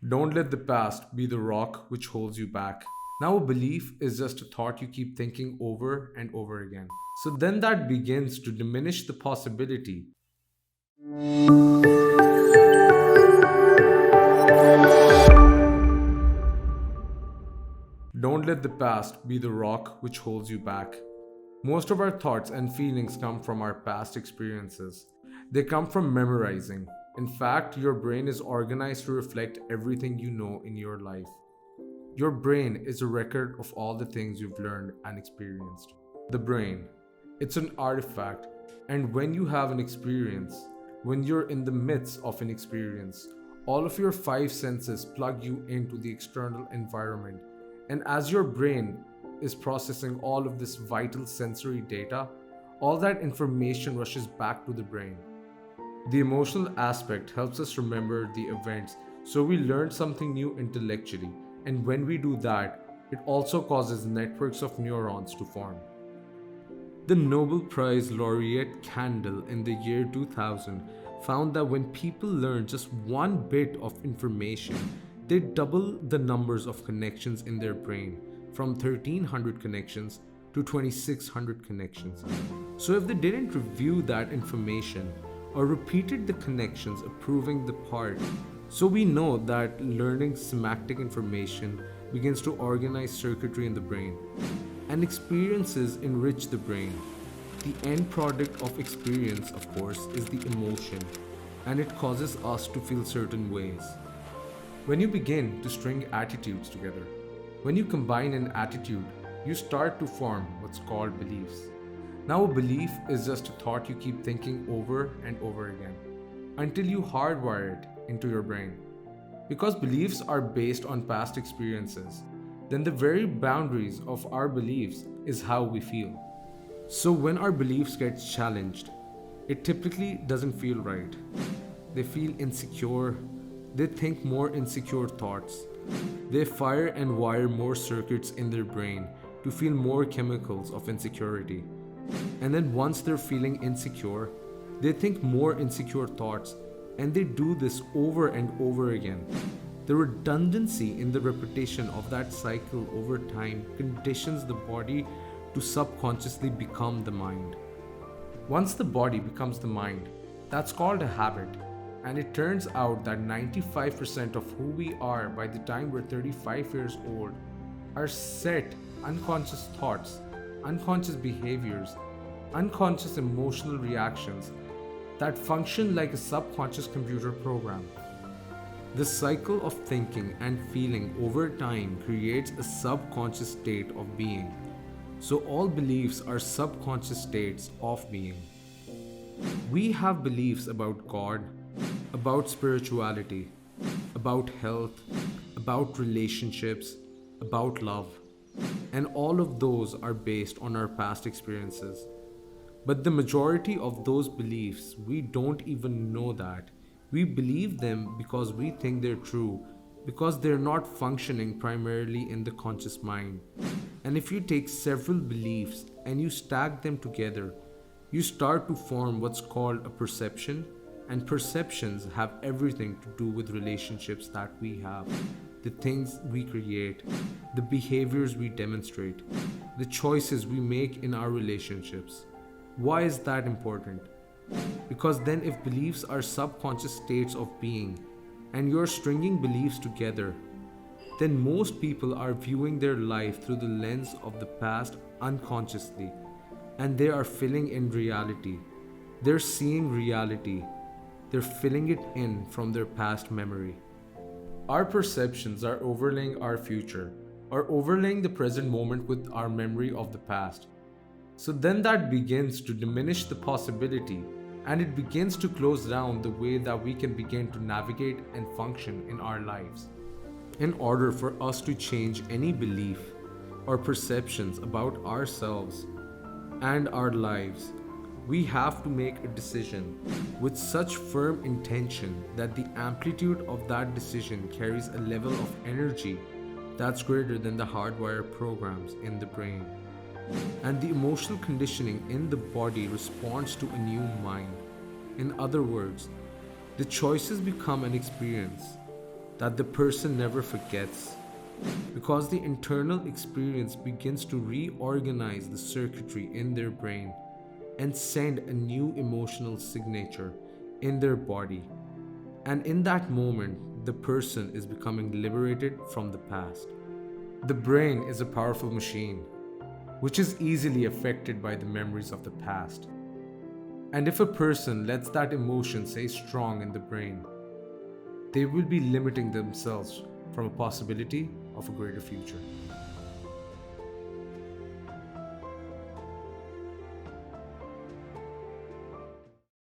Don't let the past be the rock which holds you back. Now, a belief is just a thought you keep thinking over and over again. So then that begins to diminish the possibility. Don't let the past be the rock which holds you back. Most of our thoughts and feelings come from our past experiences. They come from memorizing. In fact, your brain is organized to reflect everything you know in your life. Your brain is a record of all the things you've learned and experienced. The brain, it's an artifact, and when you have an experience, when you're in the midst of an experience, all of your five senses plug you into the external environment. And as your brain is processing all of this vital sensory data, all that information rushes back to the brain. The emotional aspect helps us remember the events, so we learn something new intellectually, and when we do that, it also causes networks of neurons to form. The Nobel Prize laureate Candle in the year 2000 found that when people learn just one bit of information, they double the numbers of connections in their brain from 1300 connections to 2600 connections. So if they didn't review that information or repeated the connections approving the part, so we know that learning semantic information begins to organize circuitry in the brain, and experiences enrich the brain. The end product of experience, of course, is the emotion, and it causes us to feel certain ways. When you begin to string attitudes together, when you combine an attitude, you start to form what's called beliefs. Now, a belief is just a thought you keep thinking over and over again until you hardwire it into your brain. Because beliefs are based on past experiences, then the very boundaries of our beliefs is how we feel. So when our beliefs get challenged, it typically doesn't feel right. They feel insecure, they think more insecure thoughts, they fire and wire more circuits in their brain to feel more chemicals of insecurity. And then once they're feeling insecure, they think more insecure thoughts, and they do this over and over again. The redundancy in the repetition of that cycle over time conditions the body to subconsciously become the mind. Once the body becomes the mind, that's called a habit. And it turns out that 95% of who we are by the time we're 35 years old are set unconscious thoughts, unconscious behaviors, unconscious emotional reactions that function like a subconscious computer program. The cycle of thinking and feeling over time creates a subconscious state of being. So all beliefs are subconscious states of being. We have beliefs about God, about spirituality, about health, about relationships, about love. And all of those are based on our past experiences. But the majority of those beliefs, we don't even know that. We believe them because we think they're true, because they're not functioning primarily in the conscious mind. And if you take several beliefs and you stack them together, you start to form what's called a perception, and perceptions have everything to do with relationships that we have, the things we create, the behaviors we demonstrate, the choices we make in our relationships. Why is that important? Because then if beliefs are subconscious states of being and you're stringing beliefs together, then most people are viewing their life through the lens of the past unconsciously, and they are filling in reality. They're seeing reality. They're filling it in from their past memory. Our perceptions are overlaying our future, or overlaying the present moment with our memory of the past. So then that begins to diminish the possibility, and it begins to close down the way that we can begin to navigate and function in our lives. In order for us to change any belief or perceptions about ourselves and our lives, we have to make a decision with such firm intention that the amplitude of that decision carries a level of energy that's greater than the hardwire programs in the brain. And the emotional conditioning in the body responds to a new mind. In other words, the choices become an experience. that the person never forgets, because the internal experience begins to reorganize the circuitry in their brain and send a new emotional signature in their body. And in that moment, the person is becoming liberated from the past. The brain is a powerful machine, which is easily affected by the memories of the past. And if a person lets that emotion stay strong in the brain, they will be limiting themselves from a possibility of a greater future.